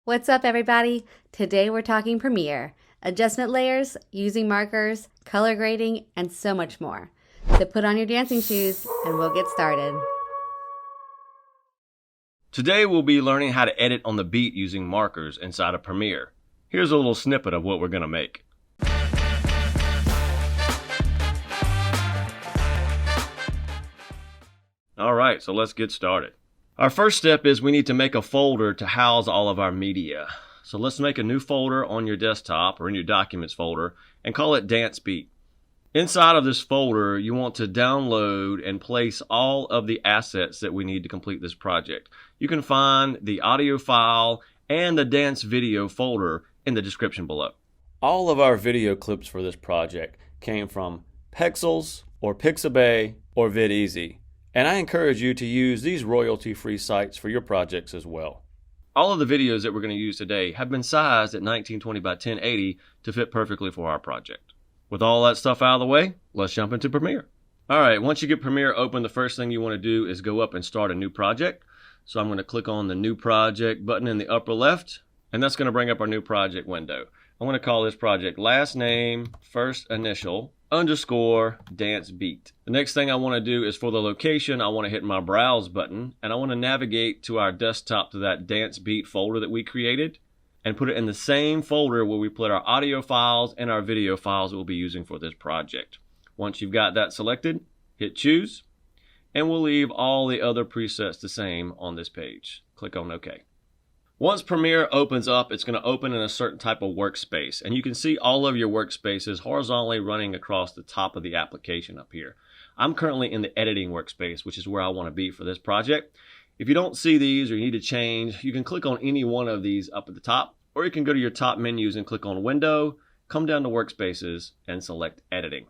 What's up, everybody? Today we're talking Premiere, adjustment layers, using markers, color grading, and so much more. So put on your dancing shoes and we'll get started. Today we'll be learning how to edit on the beat using markers inside of Premiere. Here's a little snippet of what we're going to make. Alright, so let's get started. Our first step is we need to make a folder to house all of our media. So let's make a new folder on your desktop or in your Documents folder and call it Dance Beat. Inside of this folder, you want to download and place all of the assets that we need to complete this project. You can find the audio file and the dance video folder in the description below. All of our video clips for this project came from Pexels or Pixabay or VidEasy. And I encourage you to use these royalty-free sites for your projects as well. All of the videos that we're going to use today have been sized at 1920 by 1080 to fit perfectly for our project. With all that stuff out of the way, let's jump into Premiere. Alright, once you get Premiere open, the first thing you want to do is go up and start a new project. So I'm going to click on the New Project button in the upper left, and that's going to bring up our new project window. I'm going to call this project last name, first initial, underscore dance beat. The next thing I want to do is for the location, I want to hit my browse button and I want to navigate to our desktop to that dance beat folder that we created and put it in the same folder where we put our audio files and our video files we'll be using for this project. Once you've got that selected, hit choose and we'll leave all the other presets the same on this page. Click on OK. Once Premiere opens up, it's going to open in a certain type of workspace. And you can see all of your workspaces horizontally running across the top of the application up here. I'm currently in the editing workspace, which is where I want to be for this project. If you don't see these or you need to change, you can click on any one of these up at the top, or you can go to your top menus and click on Window, come down to Workspaces, and select Editing.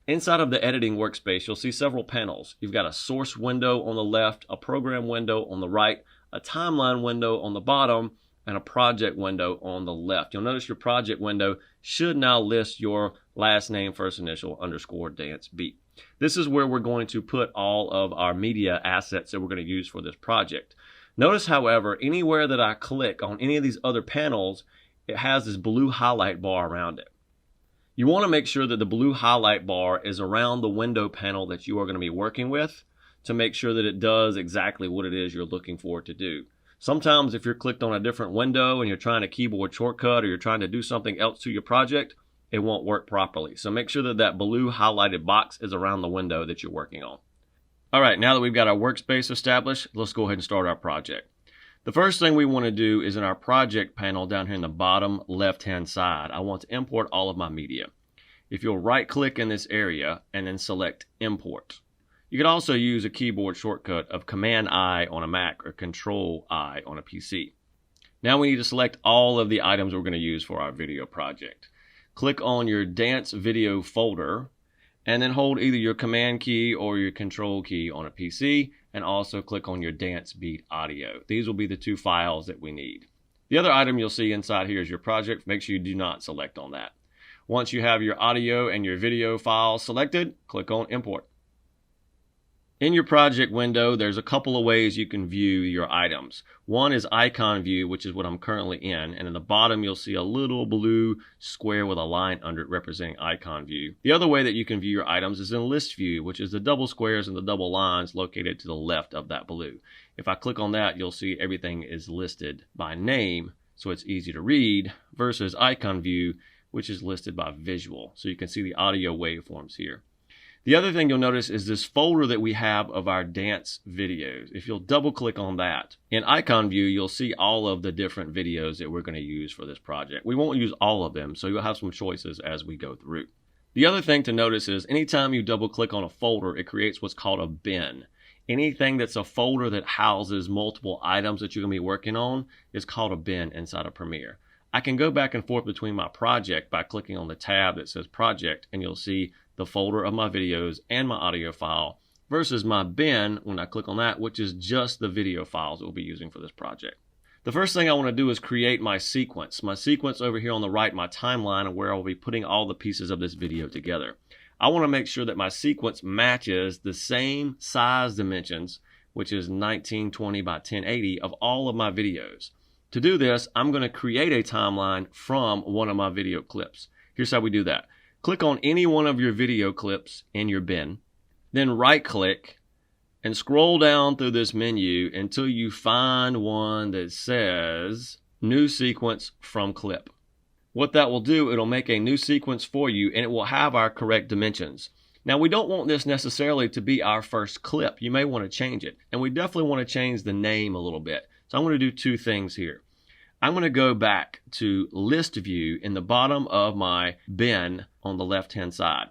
Inside of the editing workspace, you'll see several panels. You've got a source window on the left, a program window on the right, a timeline window on the bottom, and a project window on the left. You'll notice your project window should now list your last name, first initial, underscore dance beat. This is where we're going to put all of our media assets that we're going to use for this project. Notice, however, anywhere that I click on any of these other panels, it has this blue highlight bar around it. You want to make sure that the blue highlight bar is around the window panel that you are going to be working with, to make sure that it does exactly what it is you're looking for it to do. Sometimes if you're clicked on a different window and you're trying to keyboard shortcut or you're trying to do something else to your project, it won't work properly. So make sure that that blue highlighted box is around the window that you're working on. Alright, now that we've got our workspace established, let's go ahead and start our project. The first thing we want to do is in our project panel down here in the bottom left hand side, I want to import all of my media. If you'll right click in this area and then select import. You can also use a keyboard shortcut of Command-I on a Mac or Control-I on a PC. Now we need to select all of the items we're going to use for our video project. Click on your Dance Video folder and then hold either your Command key or your Control key on a PC and also click on your Dance Beat Audio. These will be the two files that we need. The other item you'll see inside here is your project. Make sure you do not select on that. Once you have your audio and your video files selected, click on Import. In your project window, there's a couple of ways you can view your items. One is icon view, which is what I'm currently in, and in the bottom you'll see a little blue square with a line under it representing icon view. The other way that you can view your items is in list view, which is the double squares and the double lines located to the left of that blue. If I click on that, you'll see everything is listed by name, so it's easy to read, versus icon view, which is listed by visual. So you can see the audio waveforms here. The other thing you'll notice is this folder that we have of our dance videos. If you'll double click on that, in icon view, you'll see all of the different videos that we're going to use for this project. We won't use all of them, so you'll have some choices as we go through. The other thing to notice is anytime you double click on a folder, it creates what's called a bin. Anything that's a folder that houses multiple items that you're going to be working on is called a bin inside of Premiere. I can go back and forth between my project by clicking on the tab that says project, and you'll see the folder of my videos and my audio file versus my bin when I click on that, which is just the video files that we'll be using for this project. The first thing I want to do is create my sequence. My sequence over here on the right, my timeline, and where I'll be putting all the pieces of this video together. I want to make sure that my sequence matches the same size dimensions, which is 1920 by 1080 of all of my videos. To do this, I'm going to create a timeline from one of my video clips. Here's how we do that. Click on any one of your video clips in your bin, then right-click and scroll down through this menu until you find one that says New Sequence from Clip. What that will do, it'll make a new sequence for you and it will have our correct dimensions. Now, we don't want this necessarily to be our first clip. You may want to change it, and we definitely want to change the name a little bit. So I'm going to do two things here. I'm going to go back to List View in the bottom of my bin on the left-hand side.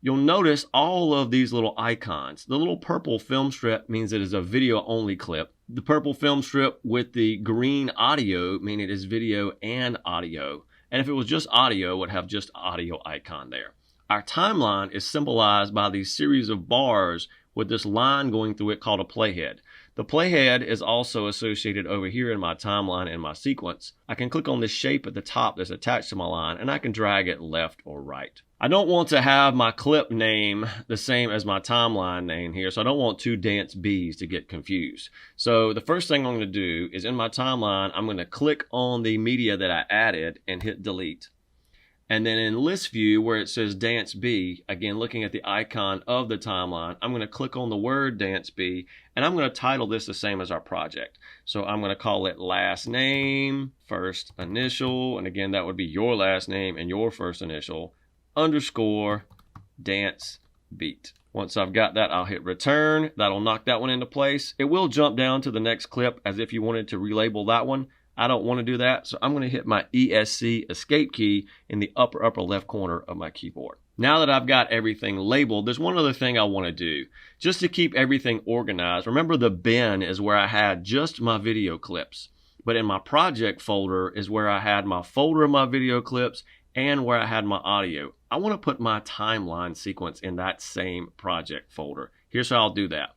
You'll notice all of these little icons. The little purple film strip means it is a video-only clip. The purple film strip with the green audio means it is video and audio. And if it was just audio, it would have just audio icon there. Our timeline is symbolized by these series of bars with this line going through it called a playhead. The playhead is also associated over here in my timeline and my sequence. I can click on this shape at the top that's attached to my line and I can drag it left or right. I don't want to have my clip name the same as my timeline name here, so I don't want two dance bees to get confused. So the first thing I'm going to do is in my timeline, I'm going to click on the media that I added and hit delete. And then in List View, where it says Dance B, again, looking at the icon of the timeline, I'm going to click on the word Dance B, and I'm going to title this the same as our project. So I'm going to call it Last Name, First Initial, and again, that would be your last name and your first initial, _ Dance Beat. Once I've got that, I'll hit Return. That'll knock that one into place. It will jump down to the next clip as if you wanted to relabel that one. I don't want to do that, so I'm going to hit my ESC escape key in the upper left corner of my keyboard. Now that I've got everything labeled, there's one other thing I want to do. Just to keep everything organized, remember the bin is where I had just my video clips. But in my project folder is where I had my folder of my video clips and where I had my audio. I want to put my timeline sequence in that same project folder. Here's how I'll do that.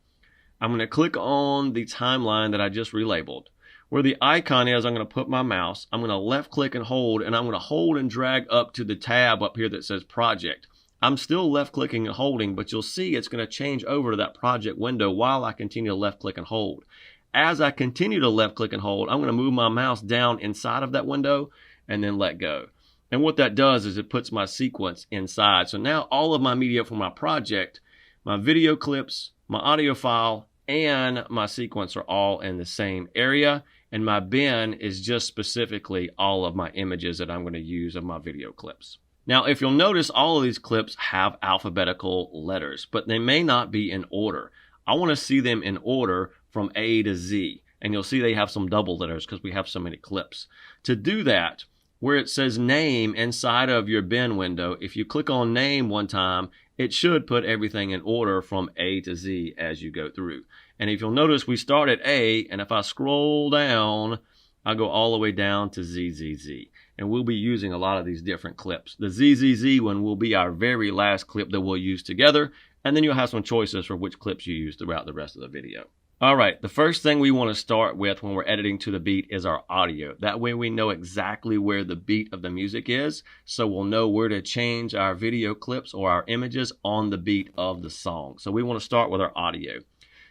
I'm going to click on the timeline that I just relabeled. Where the icon is, I'm going to put my mouse, I'm going to left click and hold, and I'm going to hold and drag up to the tab up here that says project. I'm still left clicking and holding, but you'll see it's going to change over to that project window while I continue to left click and hold. As I continue to left click and hold, I'm going to move my mouse down inside of that window and then let go. And what that does is it puts my sequence inside. So now all of my media for my project, my video clips, my audio file, and my sequence are all in the same area. And my bin is just specifically all of my images that I'm going to use of my video clips. Now, if you'll notice, all of these clips have alphabetical letters, but they may not be in order. I want to see them in order from A to Z. And you'll see they have some double letters because we have so many clips. To do that, where it says name inside of your bin window, if you click on name one time, it should put everything in order from A to Z as you go through. And if you'll notice, we start at A, and if I scroll down, I'll go all the way down to ZZZ. And we'll be using a lot of these different clips. The ZZZ one will be our very last clip that we'll use together, and then you'll have some choices for which clips you use throughout the rest of the video. All right, the first thing we want to start with when we're editing to the beat is our audio. That way we know exactly where the beat of the music is, so we'll know where to change our video clips or our images on the beat of the song. So we want to start with our audio.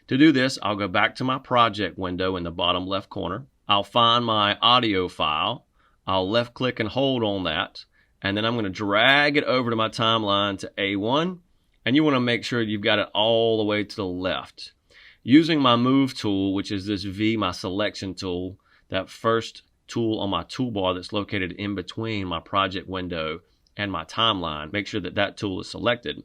To do this, I'll go back to my project window in the bottom left corner. I'll find my audio file. I'll left click and hold on that. And then I'm going to drag it over to my timeline to A1. And you want to make sure you've got it all the way to the left. Using my move tool, which is this V, my selection tool, that first tool on my toolbar that's located in between my project window and my timeline, make sure that that tool is selected.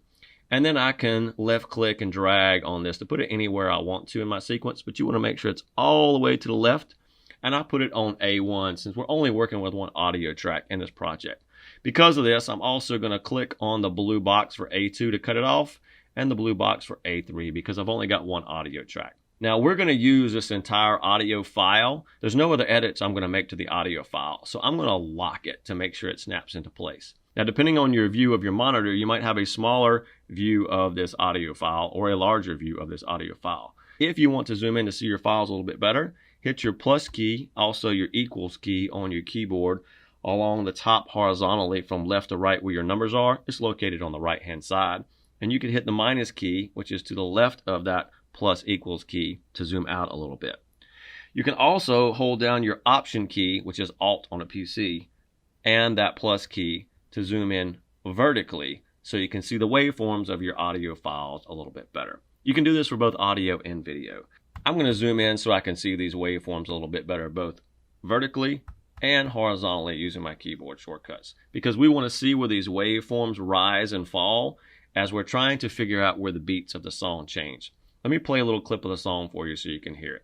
And then I can left click and drag on this to put it anywhere I want to in my sequence, but you want to make sure it's all the way to the left. And I put it on A1 since we're only working with one audio track in this project. Because of this, I'm also going to click on the blue box for A2 to cut it off and the blue box for A3 because I've only got one audio track. Now we're going to use this entire audio file. There's no other edits I'm going to make to the audio file. So I'm going to lock it to make sure it snaps into place. Now, depending on your view of your monitor, you might have a smaller view of this audio file or a larger view of this audio file. If you want to zoom in to see your files a little bit better, hit your plus key, also your equals key on your keyboard along the top horizontally from left to right where your numbers are. It's located on the right-hand side. And you can hit the minus key, which is to the left of that plus equals key, to zoom out a little bit. You can also hold down your Option key, which is Alt on a PC, and that plus key to zoom in vertically so you can see the waveforms of your audio files a little bit better. You can do this for both audio and video. I'm going to zoom in so I can see these waveforms a little bit better, both vertically and horizontally using my keyboard shortcuts, because we want to see where these waveforms rise and fall as we're trying to figure out where the beats of the song change. Let me play a little clip of the song for you so you can hear it.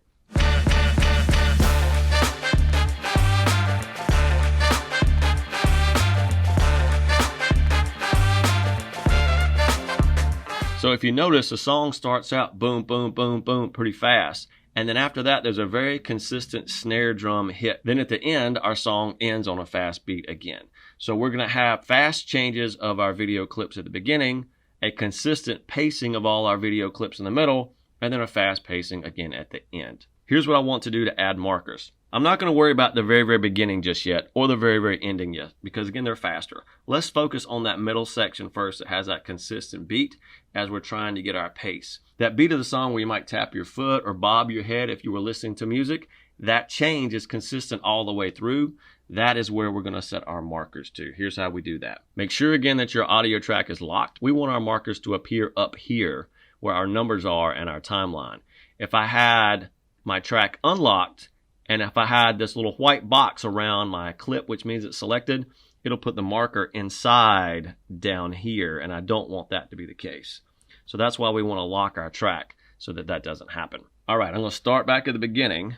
So if you notice, the song starts out boom, boom, boom, boom pretty fast. And then after that, there's a very consistent snare drum hit. Then at the end, our song ends on a fast beat again. So we're going to have fast changes of our video clips at the beginning, a consistent pacing of all our video clips in the middle, and then a fast pacing again at the end. Here's what I want to do to add markers. I'm not going to worry about the very beginning just yet, or the very ending yet, because again, they're faster. Let's focus on that middle section first that has that consistent beat as we're trying to get our pace. That beat of the song where you might tap your foot or bob your head if you were listening to music, that change is consistent all the way through. That is where we're going to set our markers to. Here's how we do that. Make sure again that your audio track is locked. We want our markers to appear up here where our numbers are and our timeline. If I had my track unlocked, and if I had this little white box around my clip, which means it's selected, it'll put the marker inside down here, and I don't want that to be the case. So that's why we want to lock our track so that that doesn't happen. All right, I'm going to start back at the beginning,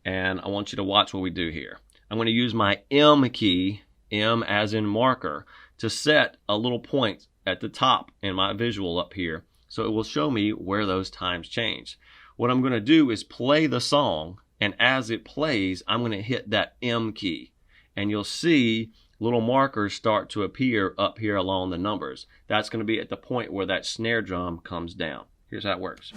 and I want you to watch what we do here. I'm going to use my M key, M as in marker, to set a little point at the top in my visual up here, so it will show me where those times change. What I'm going to do is play the song, and as it plays, I'm going to hit that M key. And you'll see little markers start to appear up here along the numbers. That's going to be at the point where that snare drum comes down. Here's how it works.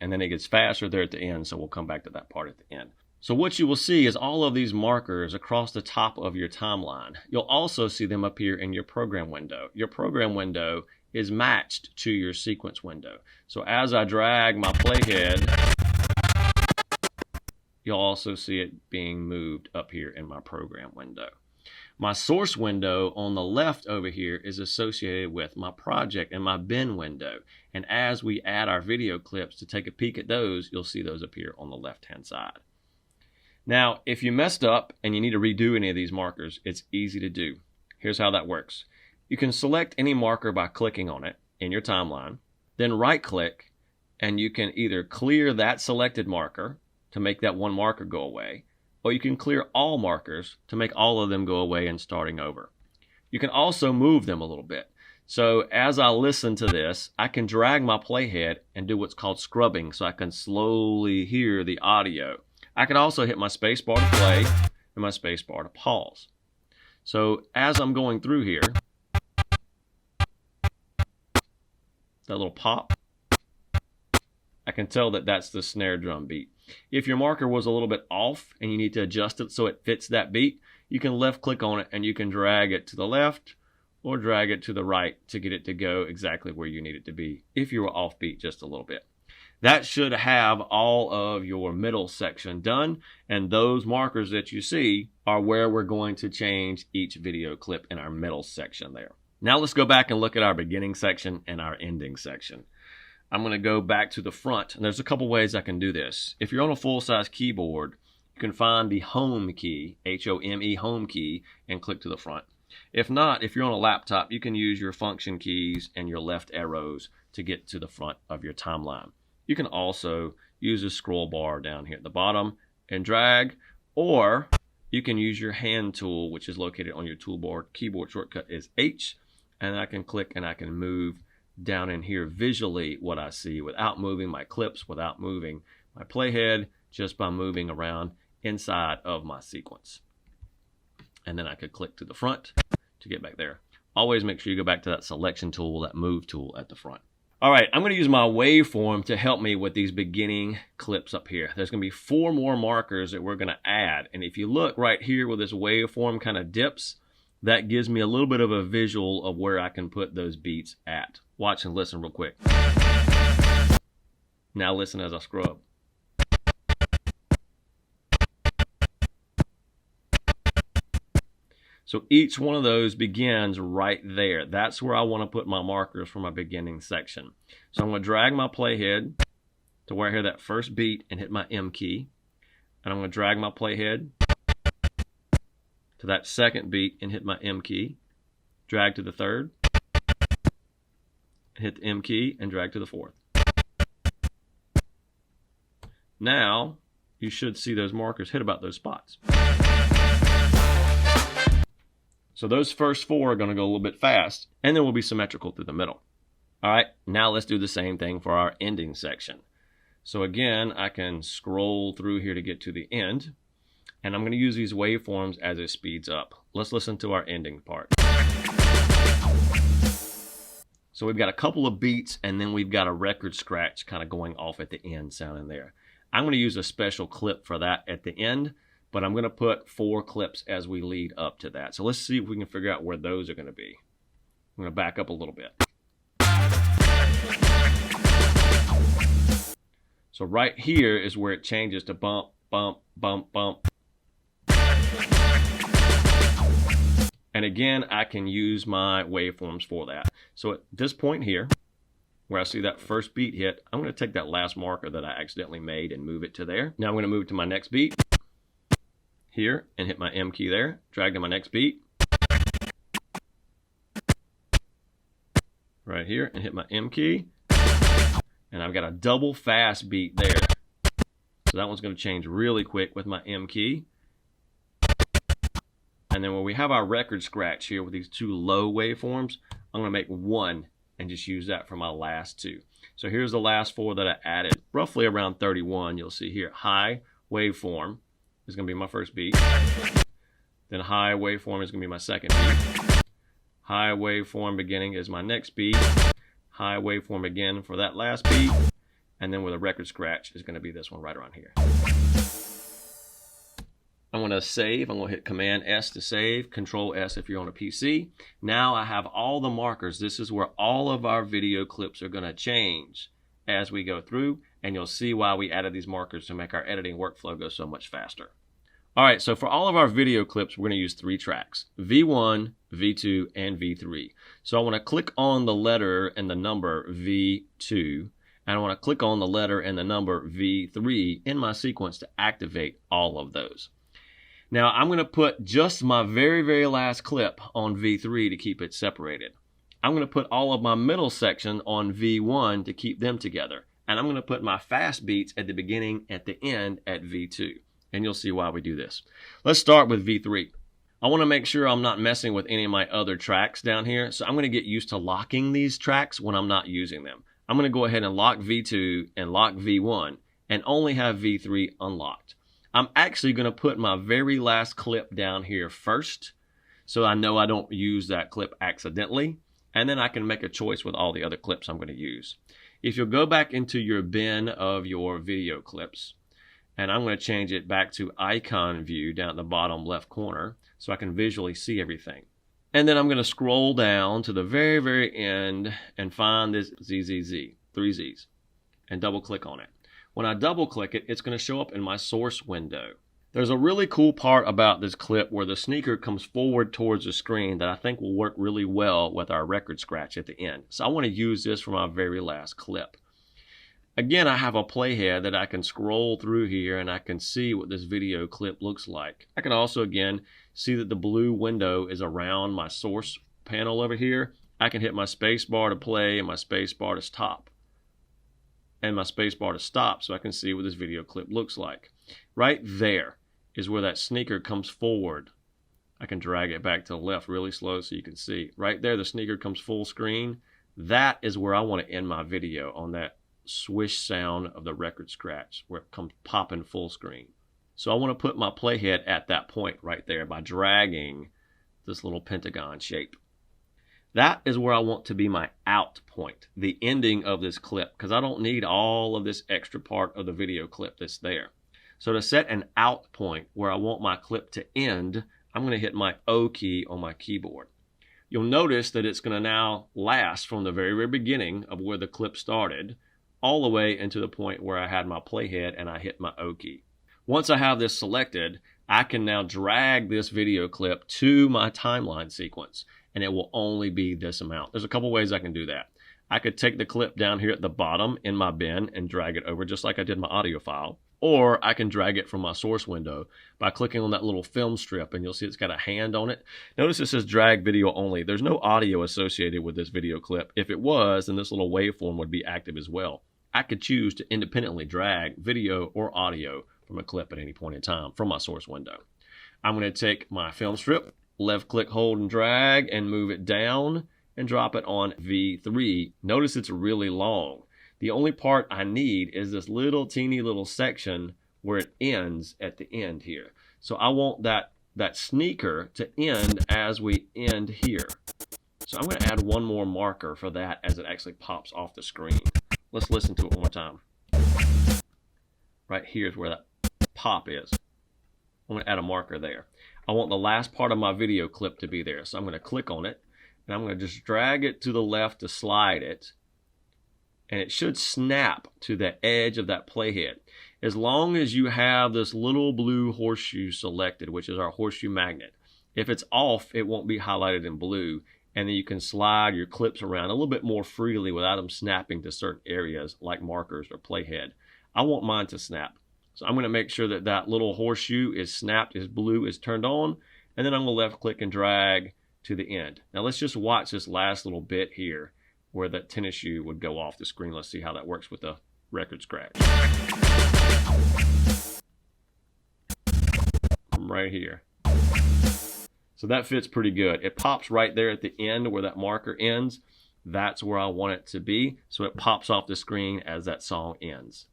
And then it gets faster there at the end, so we'll come back to that part at the end. So what you will see is all of these markers across the top of your timeline. You'll also see them appear in your program window. Your program window is matched to your sequence window. So as I drag my playhead, you'll also see it being moved up here in my program window. My source window on the left over here is associated with my project and my bin window. And as we add our video clips to take a peek at those, you'll see those appear on the left-hand side. Now, if you messed up and you need to redo any of these markers, it's easy to do. Here's how that works. You can select any marker by clicking on it in your timeline, then right-click, and you can either clear that selected marker to make that one marker go away, or you can clear all markers to make all of them go away and starting over. You can also move them a little bit. So as I listen to this, I can drag my playhead and do what's called scrubbing, so I can slowly hear the audio. I can also hit my space bar to play and my space bar to pause. So as I'm going through here, that little pop, I can tell that that's the snare drum beat. If your marker was a little bit off and you need to adjust it so it fits that beat, you can left click on it and you can drag it to the left or drag it to the right to get it to go exactly where you need it to be if you were off beat just a little bit. That should have all of your middle section done, and those markers that you see are where we're going to change each video clip in our middle section there. Now let's go back and look at our beginning section and our ending section. I'm going to go back to the front, and there's a couple ways I can do this. If you're on a full-size keyboard, you can find the Home key, H-O-M-E, Home key, and click to the front. If not, if you're on a laptop, you can use your function keys and your left arrows to get to the front of your timeline. You can also use a scroll bar down here at the bottom and drag, or you can use your hand tool, which is located on your toolbar. Keyboard shortcut is H, and I can click and I can move down in here visually what I see without moving my clips, without moving my playhead, just by moving around inside of my sequence. And then I could click to the front to get back there. Always make sure you go back to that selection tool, that move tool at the front. All right, I'm going to use my waveform to help me with these beginning clips up here. There's going to be 4 more markers that we're going to add. And if you look right here where this waveform kind of dips, that gives me a little bit of a visual of where I can put those beats at. Watch and listen real quick. Now listen as I scrub. So each one of those begins right there. That's where I want to put my markers for my beginning section. So I'm going to drag my playhead to where I hear that first beat and hit my M key. And I'm going to drag my playhead to that second beat and hit my M key. Drag to the third. Hit the M key and drag to the fourth. Now you should see those markers hit about those spots. So those first 4 are going to go a little bit fast, and then we'll be symmetrical through the middle. All right, now let's do the same thing for our ending section. So again, I can scroll through here to get to the end, and I'm going to use these waveforms as it speeds up. Let's listen to our ending part. So we've got a couple of beats, and then we've got a record scratch kind of going off at the end sounding there. I'm going to use a special clip for that at the end, but I'm going to put 4 clips as we lead up to that. So let's see if we can figure out where those are going to be. I'm going to back up a little bit. So right here is where it changes to bump, bump, bump, bump. And again, I can use my waveforms for that. So at this point here, where I see that first beat hit, I'm going to take that last marker that I accidentally made and move it to there. Now I'm going to move to my next beat here and hit my M key there, drag to my next beat, right here, and hit my M key, and I've got a double fast beat there. So that one's going to change really quick with my M key. And then when we have our record scratch here with these 2 low waveforms, I'm going to make 1 and just use that for my last 2. So here's the last 4 that I added, roughly around 31. You'll see here, high waveform is going to be my first beat. Then high waveform is going to be my second beat. High waveform beginning is my next beat. High waveform again for that last beat. And then with a record scratch is going to be this one right around here. I'm going to save. I'm going to hit Command S to save, Control S if you're on a PC. Now I have all the markers. This is where all of our video clips are going to change as we go through, and you'll see why we added these markers to make our editing workflow go so much faster. All right, so for all of our video clips, we're going to use 3 tracks, V1, V2, and V3. So I want to click on the letter and the number V2, and I want to click on the letter and the number V3 in my sequence to activate all of those. Now I'm going to put just my very, very last clip on V3 to keep it separated. I'm going to put all of my middle section on V1 to keep them together. And I'm going to put my fast beats at the beginning, at the end at V2. And you'll see why we do this. Let's start with V3. I want to make sure I'm not messing with any of my other tracks down here. So I'm going to get used to locking these tracks when I'm not using them. I'm going to go ahead and lock V2 and lock V1 and only have V3 unlocked. I'm actually going to put my very last clip down here first, so I know I don't use that clip accidentally. And then I can make a choice with all the other clips I'm going to use. If you'll go back into your bin of your video clips, and I'm going to change it back to icon view down at the bottom left corner so I can visually see everything. And then I'm going to scroll down to the very, very end and find this ZZZ, 3 Z's, and double click on it. When I double click it, it's going to show up in my source window. There's a really cool part about this clip where the sneaker comes forward towards the screen that I think will work really well with our record scratch at the end. So I want to use this for my very last clip. Again, I have a playhead that I can scroll through here and I can see what this video clip looks like. I can also, again, see that the blue window is around my source panel over here. I can hit my space bar to play and my space bar to stop. And my space bar to stop so I can see what this video clip looks like. Right there is where that sneaker comes forward. I can drag it back to the left really slow so you can see. Right there, the sneaker comes full screen. That is where I want to end my video, on that swish sound of the record scratch where it comes popping full screen. So I want to put my playhead at that point right there by dragging this little pentagon shape. That is where I want to be my out point, the ending of this clip, because I don't need all of this extra part of the video clip that's there. So to set an out point where I want my clip to end, I'm going to hit my O key on my keyboard. You'll notice that it's going to now last from the very, very beginning of where the clip started all the way into the point where I had my playhead and I hit my O key. Once I have this selected, I can now drag this video clip to my timeline sequence, and it will only be this amount. There's a couple ways I can do that. I could take the clip down here at the bottom in my bin and drag it over just like I did my audio file, or I can drag it from my source window by clicking on that little film strip, and you'll see it's got a hand on it. Notice it says drag video only. There's no audio associated with this video clip. If it was, then this little waveform would be active as well. I could choose to independently drag video or audio from a clip at any point in time from my source window. I'm going to take my film strip, left click, hold and drag, and move it down and drop it on V3. Notice it's really long. The only part I need is this little teeny little section where it ends at the end here. So I want that sneaker to end as we end here. So I'm going to add one more marker for that as it actually pops off the screen. Let's listen to it one more time. Right here is where that pop is. I'm going to add a marker there. I want the last part of my video clip to be there. So I'm going to click on it, and I'm going to just drag it to the left to slide it. And it should snap to the edge of that playhead. As long as you have this little blue horseshoe selected, which is our horseshoe magnet. If it's off, it won't be highlighted in blue. And then you can slide your clips around a little bit more freely without them snapping to certain areas like markers or playhead. I want mine to snap. So I'm going to make sure that that little horseshoe is snapped, is blue, is turned on. And then I'm going to left click and drag to the end. Now let's just watch this last little bit here where that tennis shoe would go off the screen. Let's see how that works with the record scratch. From right here. So that fits pretty good. It pops right there at the end where that marker ends. That's where I want it to be. So it pops off the screen as that song ends.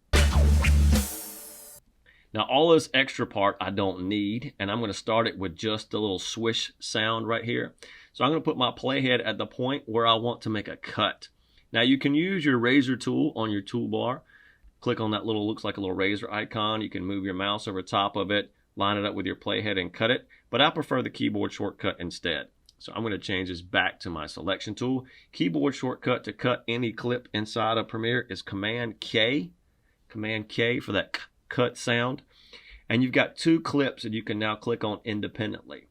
Now all this extra part I don't need, and I'm going to start it with just a little swish sound right here. So I'm going to put my playhead at the point where I want to make a cut. Now you can use your razor tool on your toolbar. Click on that little, looks like a little razor icon. You can move your mouse over top of it, line it up with your playhead and cut it. But I prefer the keyboard shortcut instead. So I'm going to change this back to my selection tool. Keyboard shortcut to cut any clip inside of Premiere is Command K. Command K for that cut sound. And you've got two clips that you can now click on independently.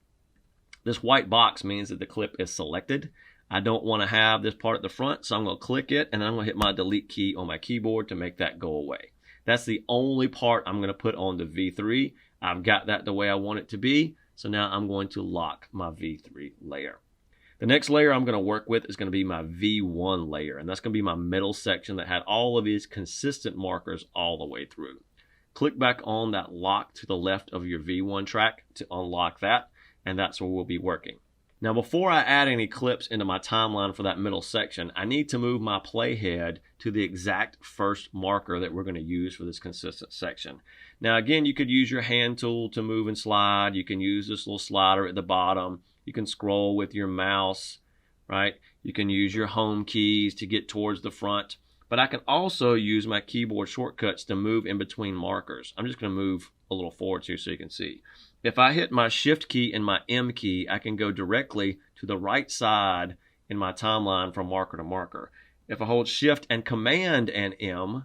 This white box means that the clip is selected. I don't want to have this part at the front, so I'm going to click it, and then I'm going to hit my delete key on my keyboard to make that go away. That's the only part I'm going to put on the V3. I've got that the way I want it to be, so now I'm going to lock my V3 layer. The next layer I'm going to work with is going to be my V1 layer, and that's going to be my middle section that had all of these consistent markers all the way through. Click back on that lock to the left of your V1 track to unlock that, and that's where we'll be working. Now before I add any clips into my timeline for that middle section, I need to move my playhead to the exact first marker that we're going to use for this consistent section. Now again, you could use your hand tool to move and slide. You can use this little slider at the bottom. You can scroll with your mouse, right? You can use your home keys to get towards the front. But I can also use my keyboard shortcuts to move in between markers. I'm just going to move a little forward here so you can see. If I hit my Shift key and my M key, I can go directly to the right side in my timeline from marker to marker. If I hold Shift and Command and M,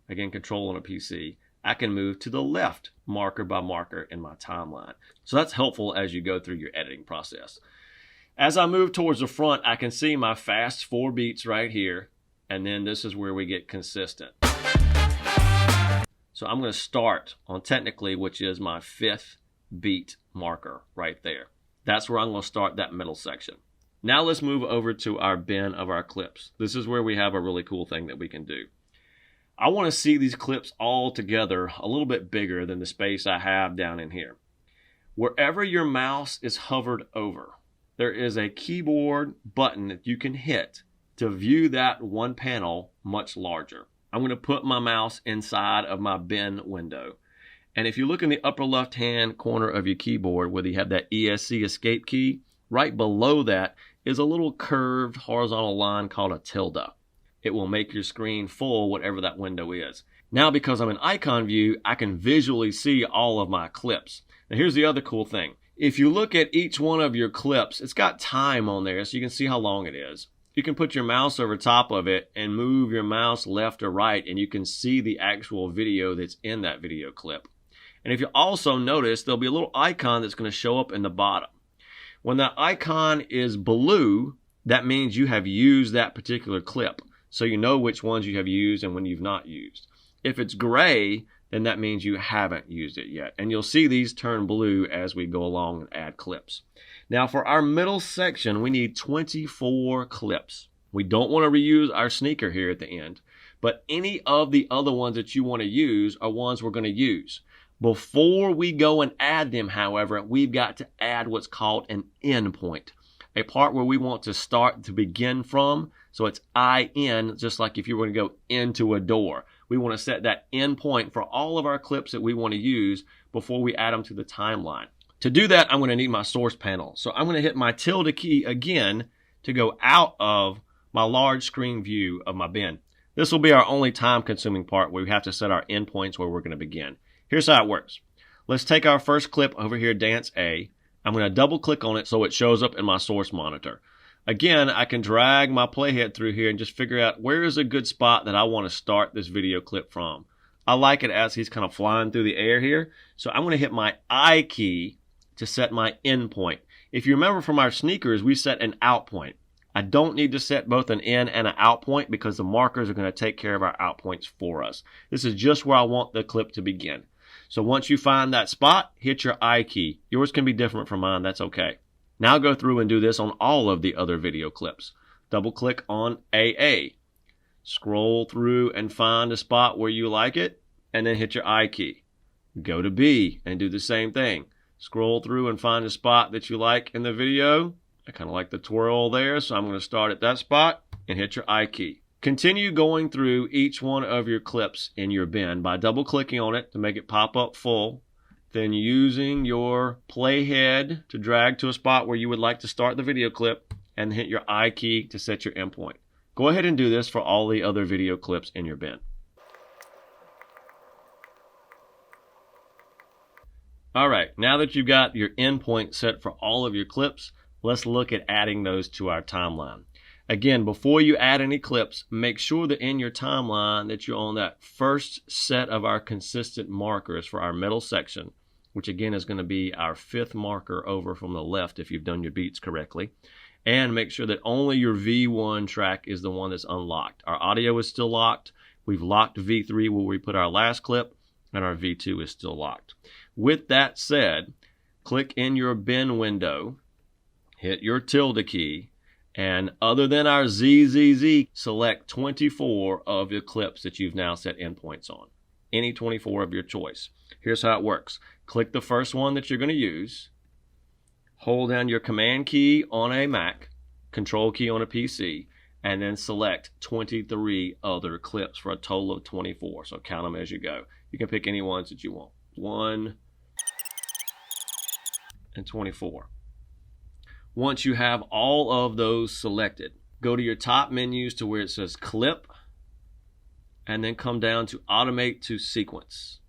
again Control on a PC, I can move to the left marker by marker in my timeline. So that's helpful as you go through your editing process. As I move towards the front, I can see my fast 4 beats right here. And then this is where we get consistent. So I'm going to start on technically, which is my 5th beat marker right there. That's where I'm going to start that middle section. Now let's move over to our bin of our clips. This is where we have a really cool thing that we can do. I want to see these clips all together a little bit bigger than the space I have down in here. Wherever your mouse is hovered over, there is a keyboard button that you can hit to view that one panel much larger. I'm going to put my mouse inside of my bin window. And if you look in the upper left-hand corner of your keyboard where you have that ESC escape key, right below that is a little curved horizontal line called a tilde. It will make your screen full, whatever that window is. Now, because I'm in icon view, I can visually see all of my clips. Now, here's the other cool thing. If you look at each one of your clips, it's got time on there so you can see how long it is. You can put your mouse over top of it and move your mouse left or right, and you can see the actual video that's in that video clip. And if you also notice, there'll be a little icon that's going to show up in the bottom. When that icon is blue, that means you have used that particular clip. So you know which ones you have used and when you've not used. If it's gray, then that means you haven't used it yet. And you'll see these turn blue as we go along and add clips. Now for our middle section, we need 24 clips. We don't want to reuse our sneaker here at the end, but any of the other ones that you want to use are ones we're going to use. Before we go and add them, however, we've got to add what's called an endpoint, a part where we want to start to begin from. So it's IN, just like if you were going to go into a door. We want to set that endpoint for all of our clips that we want to use before we add them to the timeline. To do that, I'm going to need my source panel. So I'm going to hit my tilde key again to go out of my large screen view of my bin. This will be our only time-consuming part where we have to set our endpoints where we're going to begin. Here's how it works. Let's take our first clip over here, Dance A. I'm going to double click on it so it shows up in my source monitor. Again, I can drag my playhead through here and just figure out where is a good spot that I want to start this video clip from. I like it as he's kind of flying through the air here. So I'm going to hit my I key to set my in point. If you remember from our sneakers, we set an out point. I don't need to set both an in and an out point because the markers are going to take care of our out points for us. This is just where I want the clip to begin. So once you find that spot, hit your I key. Yours can be different from mine, that's okay. Now go through and do this on all of the other video clips. Double click on AA. Scroll through and find a spot where you like it, and then hit your I key. Go to B and do the same thing. Scroll through and find a spot that you like in the video. I kind of like the twirl there, so I'm going to start at that spot and hit your I key. Continue going through each one of your clips in your bin by double clicking on it to make it pop up full. Then using your playhead to drag to a spot where you would like to start the video clip and hit your I key to set your endpoint. Go ahead and do this for all the other video clips in your bin. Alright, now that you've got your endpoint set for all of your clips, let's look at adding those to our timeline. Again, before you add any clips, make sure that in your timeline that you're on that first set of our consistent markers for our middle section, which again is going to be our 5th marker over from the left if you've done your beats correctly. And make sure that only your V1 track is the one that's unlocked. Our audio is still locked. We've locked V3 where we put our last clip, and our V2 is still locked. With that said, click in your bin window, hit your tilde key, and other than our ZZZ, select 24 of the clips that you've now set endpoints on. Any 24 of your choice. Here's how it works. Click the first one that you're going to use. Hold down your Command key on a Mac, Control key on a PC, and then select 23 other clips for a total of 24. So count them as you go. You can pick any ones that you want. 1 and 24. Once you have all of those selected, go to your top menus to where it says Clip, and then come down to Automate to Sequence.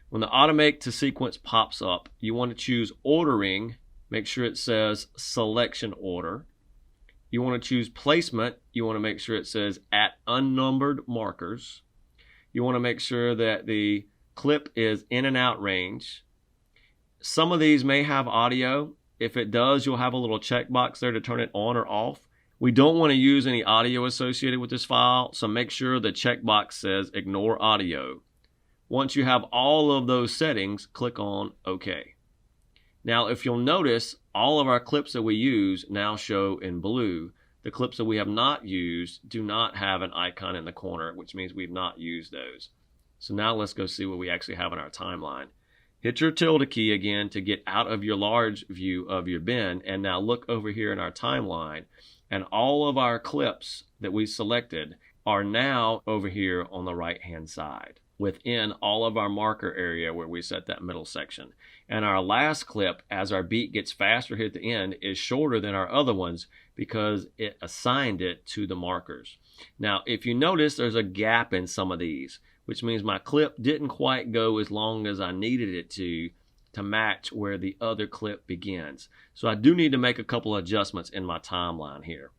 When the Automate to Sequence pops up, you want to choose Ordering. Make sure it says Selection Order. You want to choose Placement. You want to make sure it says At Unnumbered Markers. You want to make sure that the clip is in and out range. Some of these may have audio. If it does, you'll have a little checkbox there to turn it on or off. We don't want to use any audio associated with this file, so make sure the checkbox says Ignore Audio. Once you have all of those settings, click on OK. Now, if you'll notice, all of our clips that we use now show in blue. The clips that we have not used do not have an icon in the corner, which means we've not used those. So now let's go see what we actually have in our timeline. Hit your tilde key again to get out of your large view of your bin, and now look over here in our timeline. And all of our clips that we selected are now over here on the right hand side within all of our marker area where we set that middle section. And our last clip, as our beat gets faster here at the end, is shorter than our other ones because it assigned it to the markers. Now, if you notice, there's a gap in some of these, which means my clip didn't quite go as long as I needed it to match where the other clip begins. So I do need to make a couple of adjustments in my timeline here.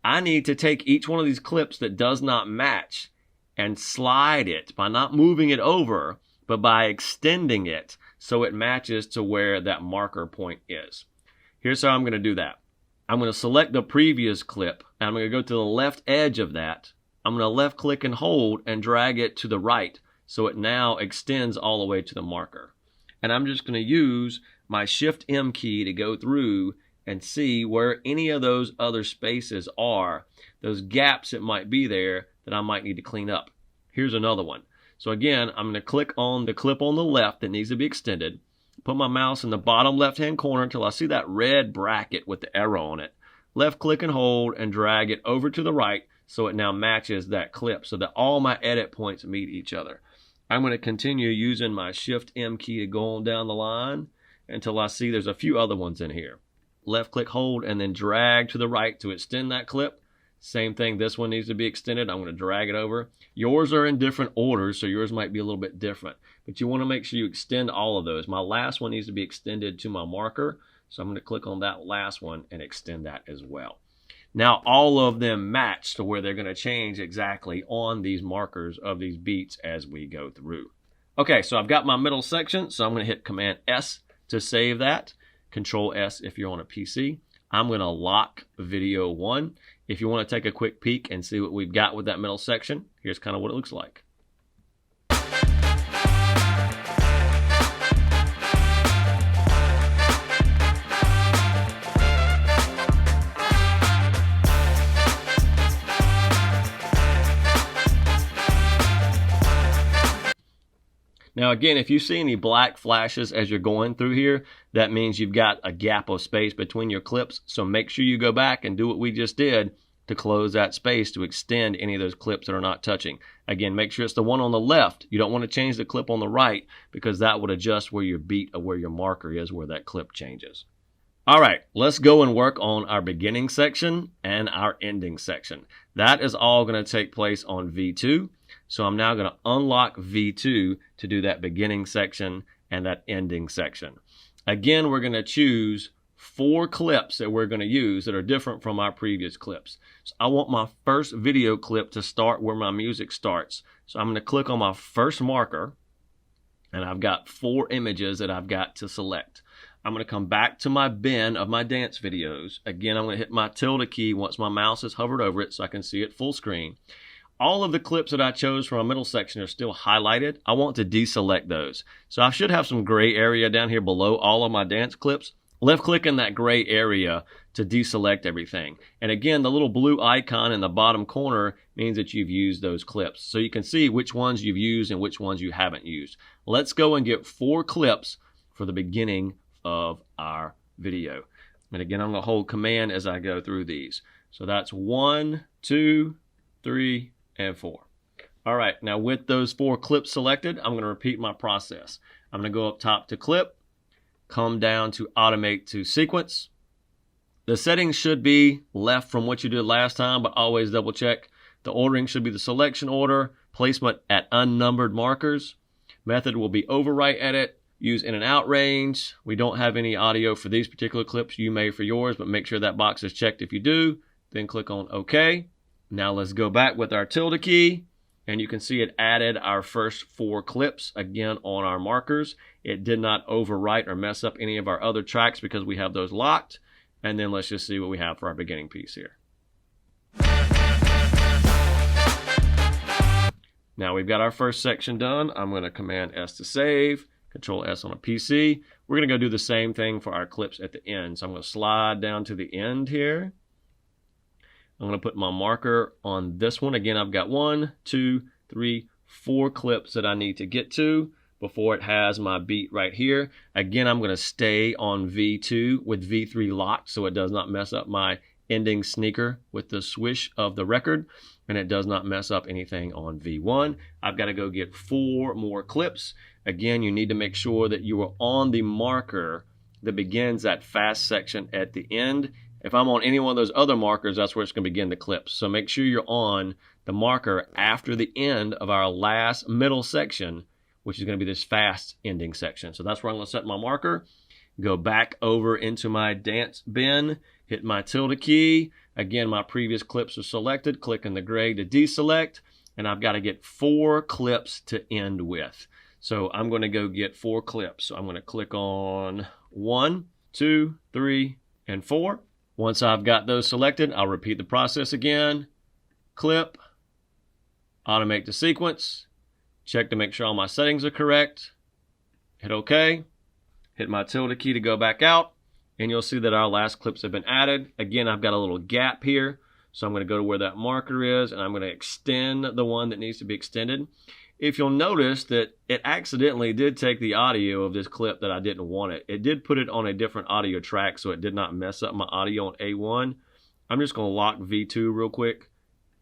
I need to take each one of these clips that does not match and slide it by not moving it over, but by extending it so it matches to where that marker point is. Here's how I'm going to do that. I'm going to select the previous clip, and I'm going to go to the left edge of that. I'm going to left click and hold and drag it to the right so it now extends all the way to the marker. And I'm just going to use my Shift M key to go through and see where any of those other spaces are, those gaps that might be there that I might need to clean up. Here's another one. So again, I'm going to click on the clip on the left that needs to be extended, put my mouse in the bottom left-hand corner until I see that red bracket with the arrow on it, left click and hold and drag it over to the right so it now matches that clip so that all my edit points meet each other. I'm going to continue using my Shift M key to go on down the line until I see there's a few other ones in here. Left click, hold, and then drag to the right to extend that clip. Same thing, this one needs to be extended. I'm going to drag it over. Yours are in different orders, so yours might be a little bit different. But you want to make sure you extend all of those. My last one needs to be extended to my marker, so I'm going to click on that last one and extend that as well. Now all of them match to where they're going to change exactly on these markers of these beats as we go through. Okay, so I've got my middle section, so I'm going to hit Command S to save that. Control S if you're on a PC. I'm going to lock video 1. If you want to take a quick peek and see what we've got with that middle section, here's kind of what it looks like. Now again, if you see any black flashes as you're going through here, that means you've got a gap of space between your clips. So make sure you go back and do what we just did to close that space to extend any of those clips that are not touching. Again, make sure it's the one on the left. You don't want to change the clip on the right because that would adjust where your beat or where your marker is where that clip changes. All right, let's go and work on our beginning section and our ending section. That is all going to take place on V2. So I'm now going to unlock V2 to do that beginning section and that ending section. Again, we're going to choose 4 clips that we're going to use that are different from our previous clips. So I want my first video clip to start where my music starts. So I'm going to click on my first marker, and I've got 4 images that I've got to select. I'm going to come back to my bin of my dance videos. Again, I'm going to hit my tilde key once my mouse has hovered over it so I can see it full screen. All of the clips that I chose from my middle section are still highlighted. I want to deselect those. So I should have some gray area down here below all of my dance clips. Left click in that gray area to deselect everything. And again, the little blue icon in the bottom corner means that you've used those clips. So you can see which ones you've used and which ones you haven't used. Let's go and get 4 clips for the beginning of our video. And again, I'm going to hold Command as I go through these. So that's 1, 2, 3, and 4. All right, now with those 4 clips selected, I'm going to repeat my process. I'm going to go up top to Clip, come down to Automate to Sequence. The settings should be left from what you did last time, but always double check. The ordering should be the selection order, placement at unnumbered markers. Method will be overwrite edit. Use in and out range. We don't have any audio for these particular clips. You may for yours, but make sure that box is checked if you do. Then click on OK. Now let's go back with our tilde key, and you can see it added our first 4 clips again on our markers. It did not overwrite or mess up any of our other tracks because we have those locked. And then let's just see what we have for our beginning piece here. Now we've got our first section done. I'm going to Command S to save. Control S on a PC. We're going to go do the same thing for our clips at the end. So I'm going to slide down to the end here. I'm going to put my marker on this one. Again, I've got 1, 2, 3, 4 clips that I need to get to before it has my beat right here. Again, I'm going to stay on V2 with V3 locked so it does not mess up my ending sneaker with the swish of the record, and it does not mess up anything on V1. I've got to go get 4 more clips. Again, you need to make sure that you are on the marker that begins that fast section at the end. If I'm on any one of those other markers, that's where it's going to begin the clips. So make sure you're on the marker after the end of our last middle section, which is going to be this fast ending section. So that's where I'm going to set my marker. Go back over into my dance bin, hit my tilde key. Again, my previous clips are selected. Click in the gray to deselect, and I've got to get 4 clips to end with. So I'm going to go get 4 clips. So I'm going to click on 1, 2, 3, and 4. Once I've got those selected, I'll repeat the process again. Clip, automate the sequence, check to make sure all my settings are correct, hit OK, hit my tilde key to go back out, and you'll see that our last clips have been added. Again, I've got a little gap here, so I'm going to go to where that marker is, and I'm going to extend the one that needs to be extended. If you'll notice that it accidentally did take the audio of this clip that I didn't want it. It did put it on a different audio track, so it did not mess up my audio on A1. I'm just going to lock V2 real quick.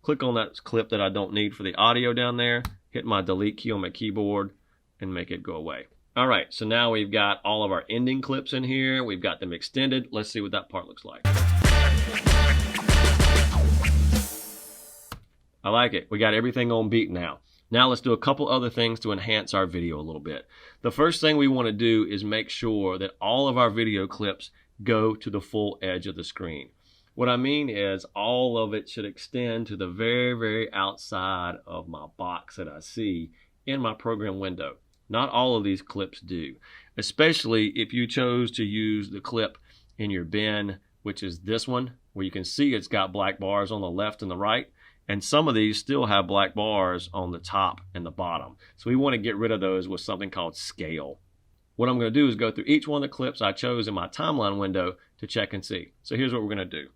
Click on that clip that I don't need for the audio down there. Hit my delete key on my keyboard and make it go away. All right, so now we've got all of our ending clips in here. We've got them extended. Let's see what that part looks like. I like it. We got everything on beat now. Now let's do a couple other things to enhance our video a little bit. The first thing we want to do is make sure that all of our video clips go to the full edge of the screen. What I mean is all of it should extend to the very, very outside of my box that I see in my program window. Not all of these clips do, especially if you chose to use the clip in your bin, which is this one, where you can see it's got black bars on the left and the right. And some of these still have black bars on the top and the bottom. So we want to get rid of those with something called scale. What I'm going to do is go through each one of the clips I chose in my timeline window to check and see. So here's what we're going to do.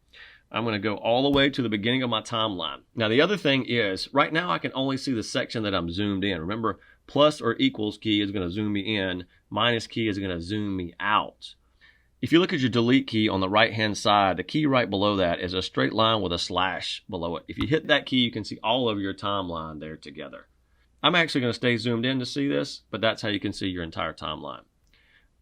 I'm going to go all the way to the beginning of my timeline. Now the other thing is, right now I can only see the section that I'm zoomed in. Remember, plus or equals key is going to zoom me in. Minus key is going to zoom me out. If you look at your delete key on the right-hand side, the key right below that is a straight line with a slash below it. If you hit that key, you can see all of your timeline there together. I'm actually going to stay zoomed in to see this, but that's how you can see your entire timeline.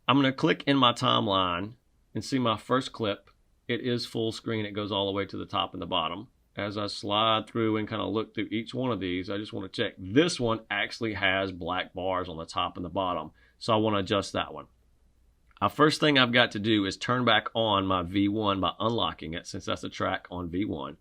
I'm going to click in my timeline and see my first clip. It is full screen. It goes all the way to the top and the bottom. As I slide through and kind of look through each one of these, I just want to check. This one actually has black bars on the top and the bottom, so I want to adjust that one. First thing I've got to do is turn back on my V1 by unlocking it, since that's a track on V1.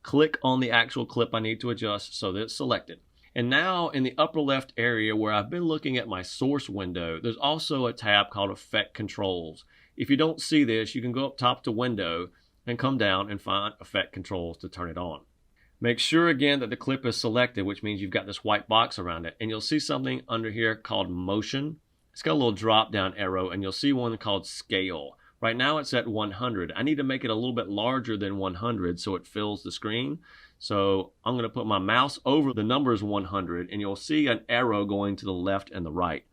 Click on the actual clip I need to adjust so that it's selected. And now in the upper left area where I've been looking at my source window, there's also a tab called Effect Controls. If you don't see this, you can go up top to Window and come down and find Effect Controls to turn it on. Make sure again that the clip is selected, which means you've got this white box around it, and you'll see something under here called Motion. It's got a little drop down arrow, and you'll see one called Scale. Right now it's at 100. I need to make it a little bit larger than 100 so it fills the screen. So I'm going to put my mouse over the numbers 100, and you'll see an arrow going to the left and the right.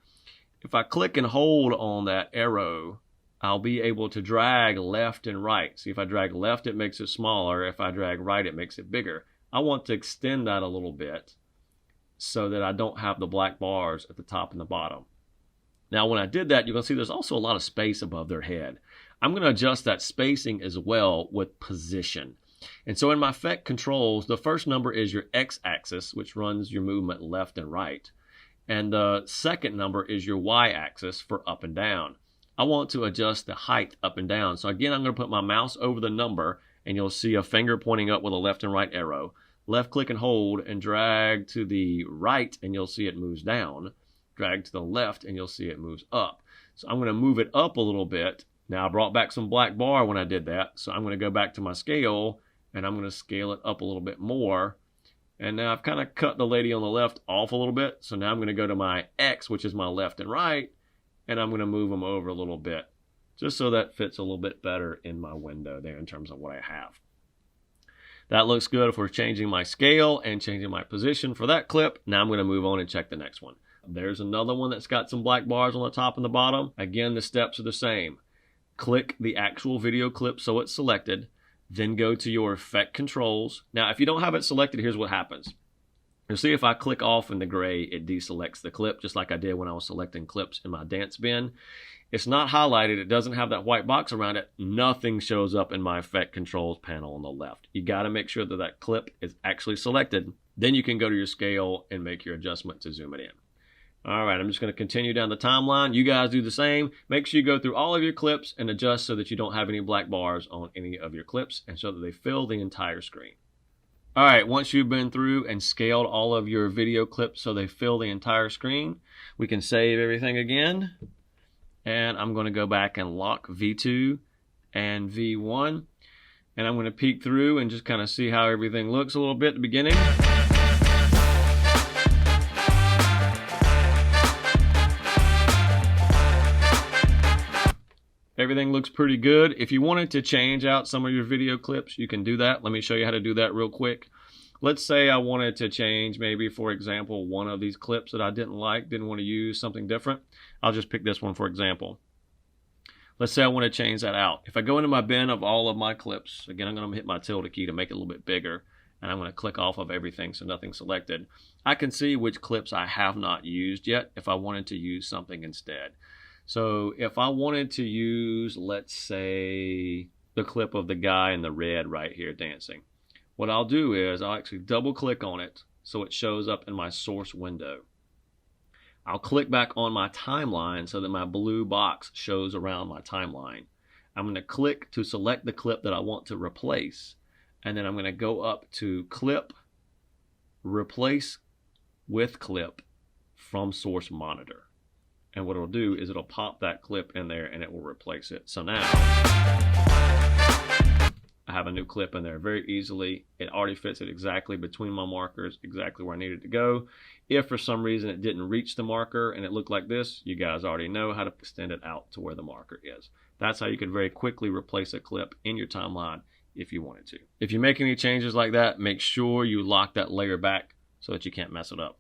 If I click and hold on that arrow, I'll be able to drag left and right. See, if I drag left, it makes it smaller. If I drag right, it makes it bigger. I want to extend that a little bit so that I don't have the black bars at the top and the bottom. Now, when I did that, you can see there's also a lot of space above their head. I'm going to adjust that spacing as well with position. And so in my effect controls, the first number is your x-axis, which runs your movement left and right. And the second number is your y-axis for up and down. I want to adjust the height up and down. So again, I'm going to put my mouse over the number, and you'll see a finger pointing up with a left and right arrow. Left click and hold and drag to the right, and you'll see it moves down. Drag to the left, and you'll see it moves up. So I'm going to move it up a little bit. Now, I brought back some black bar when I did that, so I'm going to go back to my scale, and I'm going to scale it up a little bit more. And now I've kind of cut the lady on the left off a little bit, so now I'm going to go to my X, which is my left and right, and I'm going to move them over a little bit, just so that fits a little bit better in my window there in terms of what I have. That looks good for changing my scale and changing my position for that clip. Now I'm going to move on and check the next one. There's another one that's got some black bars on the top and the bottom. Again, the steps are the same. Click the actual video clip so it's selected. Then go to your effect controls. Now, if you don't have it selected, here's what happens. You'll see if I click off in the gray, it deselects the clip, just like I did when I was selecting clips in my dance bin. It's not highlighted. It doesn't have that white box around it. Nothing shows up in my effect controls panel on the left. You got to make sure that that clip is actually selected. Then you can go to your scale and make your adjustment to zoom it in. All right, I'm just going to continue down the timeline. You guys do the same. Make sure you go through all of your clips and adjust so that you don't have any black bars on any of your clips and so that they fill the entire screen. All right, once you've been through and scaled all of your video clips so they fill the entire screen, we can save everything again. And I'm going to go back and lock V2 and V1. And I'm going to peek through and just kind of see how everything looks a little bit at the beginning. Everything looks pretty good. If you wanted to change out some of your video clips, you can do that. Let me show you how to do that real quick. Let's say I wanted to change maybe, for example, one of these clips that I didn't like, didn't want to use something different. I'll just pick this one for example. Let's say I want to change that out. If I go into my bin of all of my clips, again, I'm going to hit my tilde key to make it a little bit bigger, and I'm going to click off of everything so nothing's selected. I can see which clips I have not used yet if I wanted to use something instead. So if I wanted to use, let's say, the clip of the guy in the red right here dancing, what I'll do is I'll actually double click on it so it shows up in my source window. I'll click back on my timeline so that my blue box shows around my timeline. I'm going to click to select the clip that I want to replace, and then I'm going to go up to Clip, Replace with Clip from Source Monitor. And what it'll do is it'll pop that clip in there and it will replace it. So now I have a new clip in there very easily. It already fits it exactly between my markers, exactly where I need it to go. If for some reason it didn't reach the marker and it looked like this, you guys already know how to extend it out to where the marker is. That's how you could very quickly replace a clip in your timeline if you wanted to. If you make any changes like that, make sure you lock that layer back so that you can't mess it up.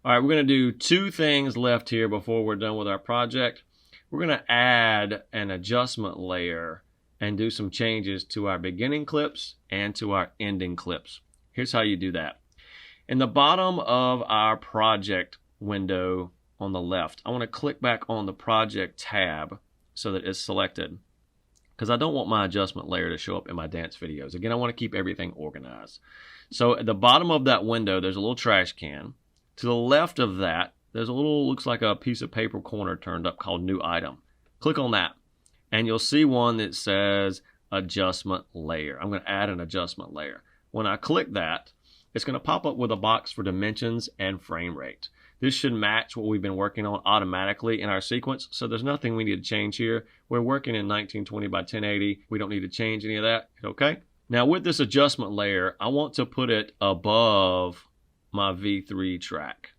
All right, we're going to do two things left here before we're done with our project. We're going to add an adjustment layer and do some changes to our beginning clips and to our ending clips. Here's how you do that. In the bottom of our project window on the left, I want to click back on the project tab so that it's selected, because I don't want my adjustment layer to show up in my dance videos. Again, I want to keep everything organized. So at the bottom of that window, there's a little trash can. To the left of that, there's a little, looks like a piece of paper corner turned up called New Item. Click on that, and you'll see one that says Adjustment Layer. I'm going to add an adjustment layer. When I click that, it's going to pop up with a box for dimensions and frame rate. This should match what we've been working on automatically in our sequence, so there's nothing we need to change here. We're working in 1920 by 1080. We don't need to change any of that. Okay? Now with this adjustment layer, I want to put it above my V3 track.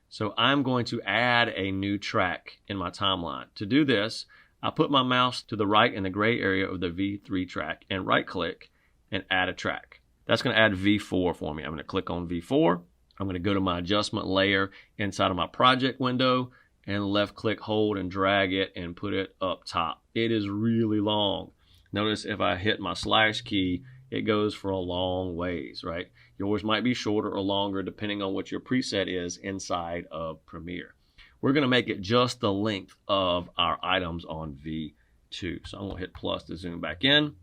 So I'm going to add a new track in my timeline. To do this, I put my mouse to the right in the gray area of the V3 track and right click and add a track. That's going to add V4 for me. I'm going to click on V4. I'm going to go to my adjustment layer inside of my project window and left click, hold, and drag it and put it up top. It is really long. Notice if I hit my slash key, it goes for a long ways, right? Yours might be shorter or longer depending on what your preset is inside of Premiere. We're going to make it just the length of our items on V2. So I'm going to hit plus to zoom back in.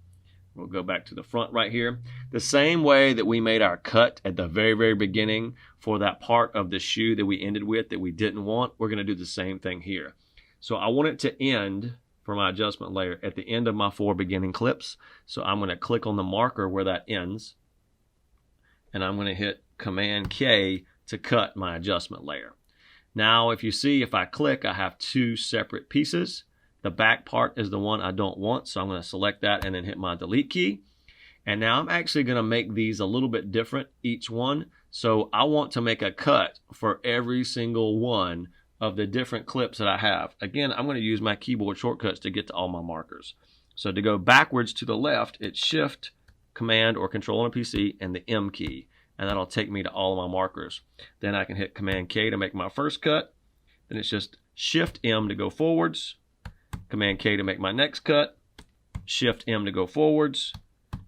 We'll go back to the front right here. The same way that we made our cut at the very, very beginning for that part of the shoe that we ended with that we didn't want, we're going to do the same thing here. So I want it to end for my adjustment layer at the end of my 4 beginning clips. So I'm going to click on the marker where that ends, and I'm going to hit Command K to cut my adjustment layer. Now, if you see, if I click, I have 2 separate pieces. The back part is the one I don't want, so I'm going to select that and then hit my delete key. And now I'm actually going to make these a little bit different, each one. So I want to make a cut for every single one of the different clips that I have. Again, I'm going to use my keyboard shortcuts to get to all my markers. So to go backwards to the left, it's Shift, Command, or Control on a PC, and the M key. And that'll take me to all of my markers. Then I can hit Command K to make my first cut. Then it's just Shift M to go forwards, Command K to make my next cut, Shift M to go forwards,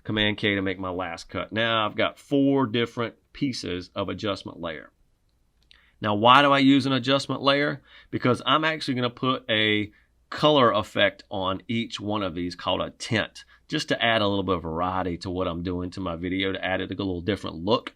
Command K to make my last cut. Now I've got 4 different pieces of adjustment layer. Now, why do I use an adjustment layer? Because I'm actually going to put a color effect on each one of these called a tint, just to add a little bit of variety to what I'm doing to my video, to add it a little different look.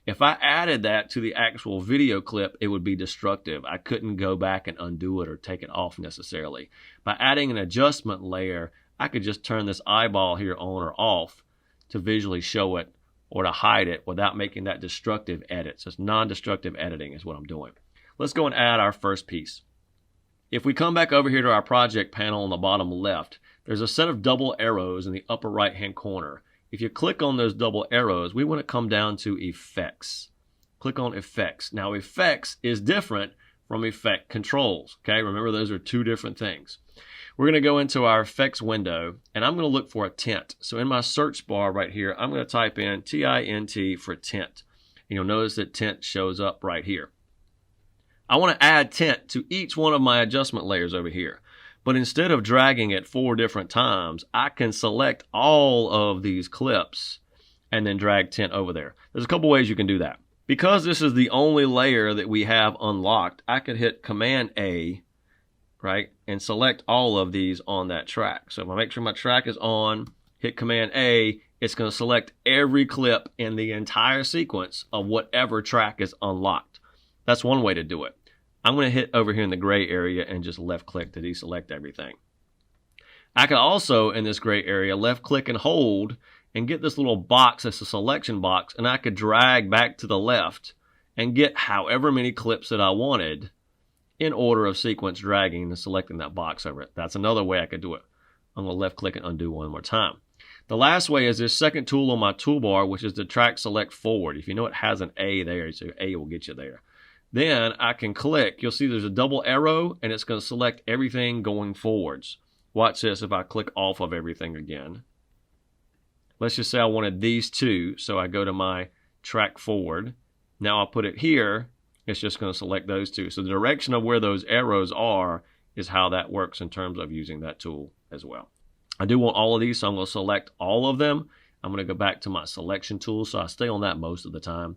If I added that to the actual video clip, it would be destructive. I couldn't go back and undo it or take it off necessarily. By adding an adjustment layer, I could just turn this eyeball here on or off to visually show it or to hide it without making that destructive edit. So it's non-destructive editing is what I'm doing. Let's go and add our first piece. If we come back over here to our project panel on the bottom left, there's a set of double arrows in the upper right hand corner. If you click on those double arrows, we want to come down to Effects. Click on Effects. Now Effects is different from Effect Controls. Okay, remember those are 2 different things. We're going to go into our Effects window, and I'm going to look for a tint. So in my search bar right here, I'm going to type in Tint for tint. And you'll notice that tint shows up right here. I want to add tint to each one of my adjustment layers over here. But instead of dragging it 4 different times, I can select all of these clips and then drag tint over there. There's a couple ways you can do that. Because this is the only layer that we have unlocked, I could hit Command A, right, and select all of these on that track. So if I make sure my track is on, hit Command A, it's going to select every clip in the entire sequence of whatever track is unlocked. That's one way to do it. I'm going to hit over here in the gray area and just left click to deselect everything. I can also, in this gray area, left click and hold and get this little box that's a selection box, and I could drag back to the left and get however many clips that I wanted in order of sequence, dragging and selecting that box over it. That's another way I could do it. I'm going to left click and undo one more time. The last way is this second tool on my toolbar, which is the track select forward. If you know it has an A there, so A will get you there. Then I can click, you'll see there's a double arrow, and it's going to select everything going forwards. Watch this if I click off of everything again. Let's just say I wanted these 2, so I go to my track forward. Now I'll put it here, it's just going to select those 2. So the direction of where those arrows are is how that works in terms of using that tool as well. I do want all of these, so I'm going to select all of them. I'm going to go back to my selection tool, so I stay on that most of the time.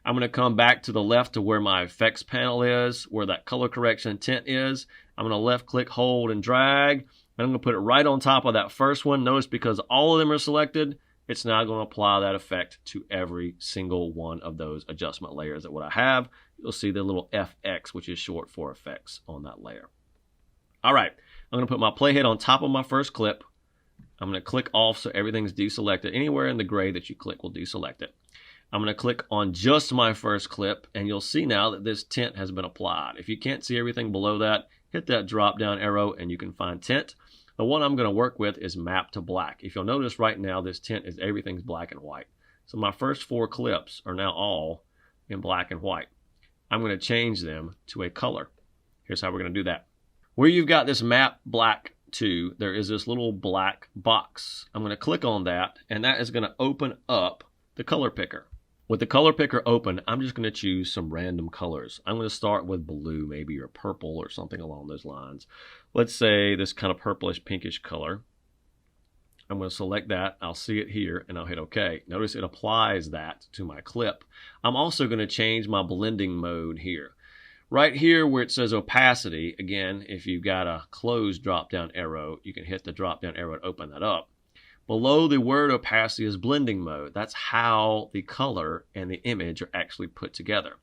I'm going to come back to the left to where my effects panel is, where that color correction tint is. I'm going to left click, hold, and drag. And I'm going to put it right on top of that first one. Notice because all of them are selected, it's now going to apply that effect to every single one of those adjustment layers that what I have. You'll see the little FX, which is short for effects on that layer. All right, I'm going to put my playhead on top of my first clip. I'm going to click off so everything's deselected. Anywhere in the gray that you click will deselect it. I'm going to click on just my first clip, and you'll see now that this tint has been applied. If you can't see everything below that, hit that drop down arrow and you can find tint. The one I'm going to work with is map to black. If you'll notice right now, this tint is everything's black and white. So my first 4 clips are now all in black and white. I'm going to change them to a color. Here's how we're going to do that. Where you've got this map black to, there is this little black box. I'm going to click on that, and that is going to open up the color picker. With the color picker open, I'm just going to choose some random colors. I'm going to start with blue maybe, or purple or something along those lines. Let's say this kind of purplish pinkish color. I'm going to select that. I'll see it here and I'll hit OK. Notice it applies that to my clip. I'm also going to change my blending mode here. Right here where it says opacity, again, if you've got a closed drop down arrow, you can hit the drop down arrow to open that up. Below the word opacity is blending mode. That's how the color and the image are actually put together.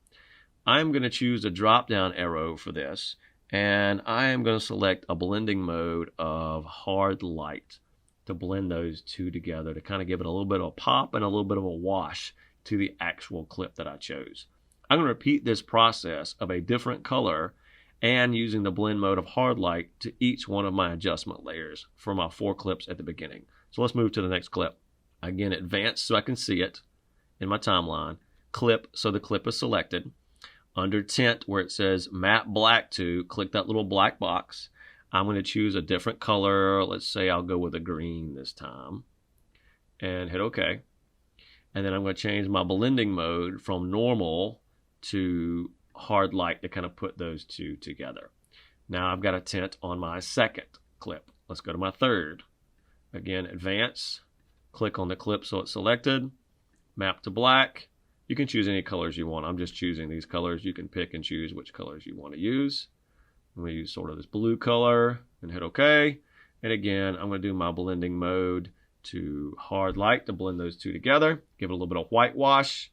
I'm going to choose a drop down arrow for this, and I am going to select a blending mode of hard light to blend those 2 together to kind of give it a little bit of a pop and a little bit of a wash to the actual clip that I chose. I'm going to repeat this process of a different color and using the blend mode of hard light to each one of my adjustment layers for my 4 clips at the beginning. So let's move to the next clip. Again, advance so I can see it in my timeline. Clip so the clip is selected. Under tint where it says map black to, click that little black box. I'm going to choose a different color. Let's say I'll go with a green this time. And hit OK. And then I'm going to change my blending mode from normal to hard light to kind of put those 2 together. Now I've got a tint on my second clip. Let's go to my third. Again, advance, Click on the clip so it's selected. Map to black. You can choose any colors you want. I'm just choosing these colors. You can pick and choose which colors you want to use. I'm going to use sort of this blue color and hit OK. And again, I'm going to do my blending mode to hard light to blend those two together. Give it a little bit of whitewash.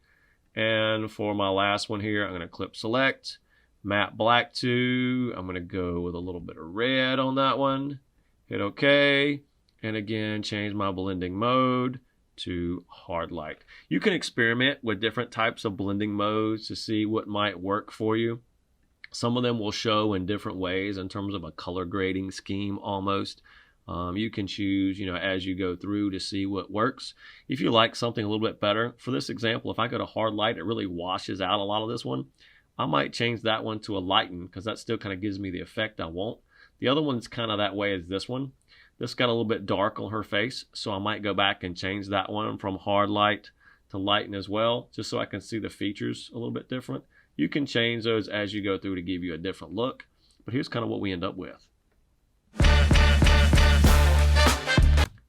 And for my last one here, I'm going to clip select, map black to. I'm going to go with a little bit of red on that one. Hit OK. And again, change my blending mode to hard light. You can experiment with different types of blending modes to see what might work for you. Some of them will show in different ways in terms of a color grading scheme almost. You can choose, as you go through to see what works. If you like something a little bit better, for this example, if I go to hard light, it really washes out a lot of this one. I might change that one to a lighten because that still kind of gives me the effect I want. The other one's kind of that way as this one. This got a little bit dark on her face, so I might go back and change that one from hard light to lighten as well, just so I can see the features a little bit different. You can change those as you go through to give you a different look, but here's kind of what we end up with.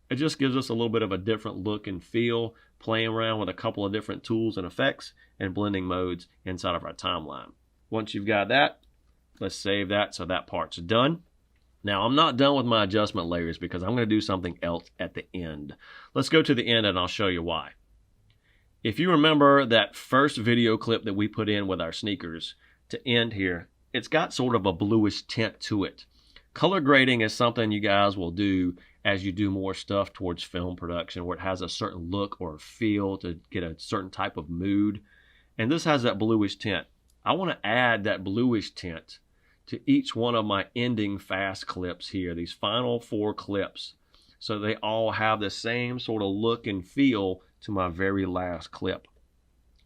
It just gives us a little bit of a different look and feel, playing around with a couple of different tools and effects and blending modes inside of our timeline. Once you've got that, let's save that so that part's done. Now, I'm not done with my adjustment layers because I'm going to do something else at the end. Let's go to the end and I'll show you why. If you remember that first video clip that we put in with our sneakers to end here, it's got sort of a bluish tint to it. Color grading is something you guys will do as you do more stuff towards film production where it has a certain look or feel to get a certain type of mood. And this has that bluish tint. I want to add that bluish tint to each one of my ending fast clips here, these final 4 clips, so they all have the same sort of look and feel to my very last clip.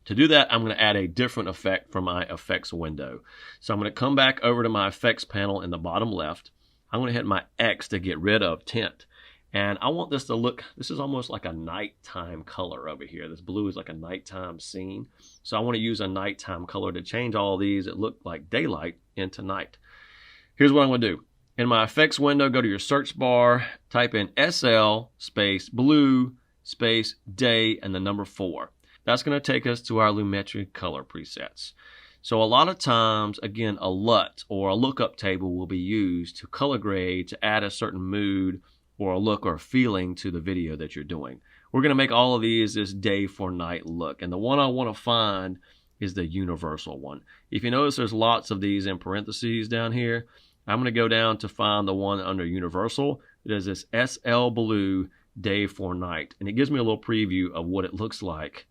To do that, I'm going to add a different effect from my effects window. So I'm going to come back over to my effects panel in the bottom left. I'm going to hit my X to get rid of tint. And I want this to look, this is almost like a nighttime color over here. This blue is like a nighttime scene. So I want to use a nighttime color to change all these that look like daylight into night. Here's what I'm going to do. In my effects window, go to your search bar, type in SL space blue space day and the number 4. That's going to take us to our Lumetri color presets. So a lot of times, again, a LUT or a lookup table will be used to color grade to add a certain mood or a look or feeling to the video that you're doing. We're going to make all of these this day for night look. And the one I want to find is the universal one. If you notice, there's lots of these in parentheses down here. I'm going to go down to find the one under universal. It is this SL blue day for night. And it gives me a little preview of what it looks like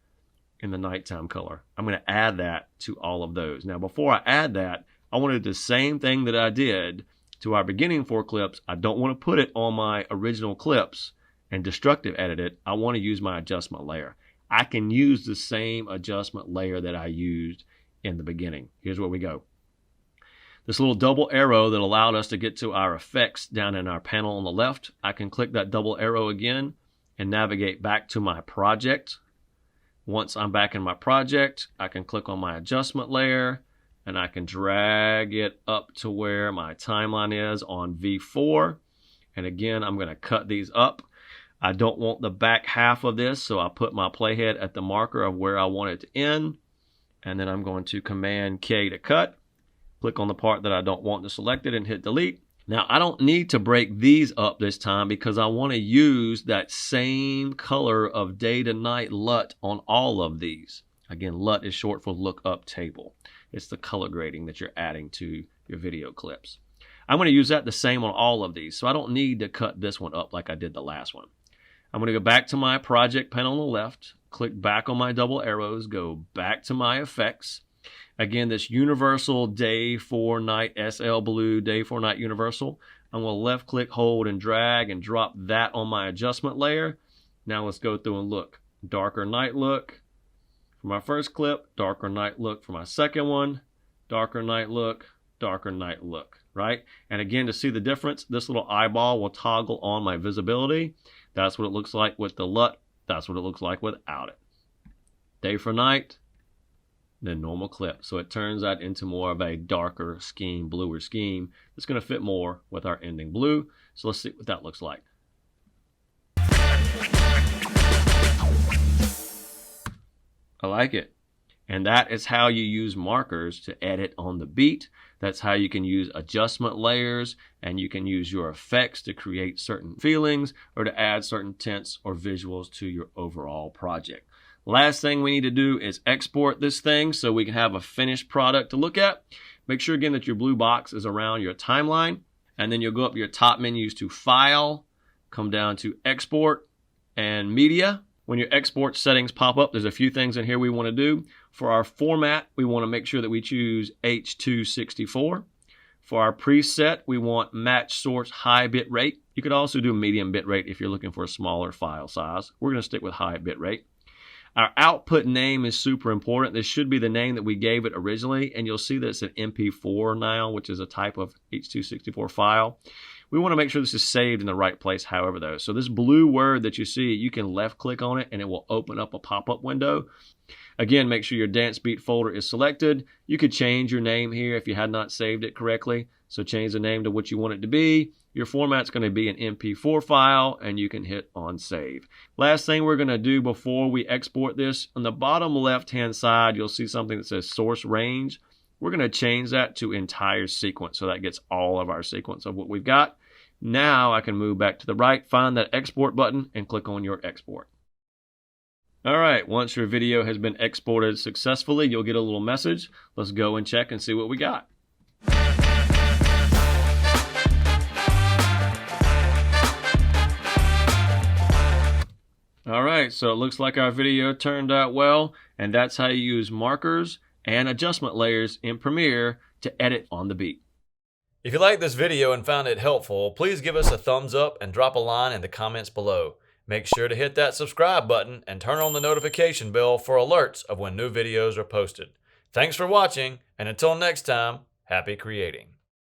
in the nighttime color. I'm going to add that to all of those. Now, before I add that, I want to do the same thing that I did to our beginning 4 clips. I don't want to put it on my original clips and destructive edit it. I want to use my adjustment layer. I can use the same adjustment layer that I used in the beginning. Here's where we go. This little double arrow that allowed us to get to our effects down in our panel on the left, I can click that double arrow again and navigate back to my project. Once I'm back in my project, I can click on my adjustment layer and I can drag it up to where my timeline is on V4. And again, I'm going to cut these up. I don't want the back half of this, so I put my playhead at the marker of where I want it to end. And then I'm going to Command K to cut. Click on the part that I don't want to select it and hit delete. Now, I don't need to break these up this time because I want to use that same color of day to night LUT on all of these. Again, LUT is short for lookup table. It's the color grading that you're adding to your video clips. I'm going to use that the same on all of these, so I don't need to cut this one up like I did the last one. I'm going to go back to my project panel on the left, click back on my double arrows, go back to my effects. Again, this universal day for night SL blue day for night universal. I'm going to left click, hold, and drag and drop that on my adjustment layer. Now let's go through and look. Darker night look for my first clip, darker night look for my second one, darker night look, right? And again, to see the difference, this little eyeball will toggle on my visibility. That's what it looks like with the LUT. That's what it looks like without it. Day for night, then normal clip. So it turns that into more of a darker scheme, bluer scheme. It's going to fit more with our ending blue. So let's see what that looks like. I like it. And that is how you use markers to edit on the beat. That's how you can use adjustment layers, and you can use your effects to create certain feelings or to add certain tints or visuals to your overall project. Last thing we need to do is export this thing so we can have a finished product to look at. Make sure again that your blue box is around your timeline, and then you'll go up to your top menus to File, come down to Export and Media. When your export settings pop up, there's a few things in here we want to do. For our format, we want to make sure that we choose H.264. For our preset, we want match source high bit rate. You could also do medium bit rate if you're looking for a smaller file size. We're going to stick with high bit rate. Our output name is super important. This should be the name that we gave it originally, and you'll see that it's an MP4 now, which is a type of H.264 file. We want to make sure this is saved in the right place, however, though. So this blue word that you see, you can left click on it and it will open up a pop-up window. Again, make sure your dance beat folder is selected. You could change your name here if you had not saved it correctly. So change the name to what you want it to be. Your format's going to be an MP4 file, and you can hit on save. Last thing we're going to do before we export this, on the bottom left-hand side, you'll see something that says source range. We're going to change that to entire sequence, so that gets all of our sequence of what we've got. Now I can move back to the right, find that export button, and click on your export. All right, once your video has been exported successfully, you'll get a little message. Let's go and check and see what we got. All right, so it looks like our video turned out well, and that's how you use markers and adjustment layers in Premiere to edit on the beat. If you liked this video and found it helpful, please give us a thumbs up and drop a line in the comments below. Make sure to hit that subscribe button and turn on the notification bell for alerts of when new videos are posted. Thanks for watching, and until next time, happy creating.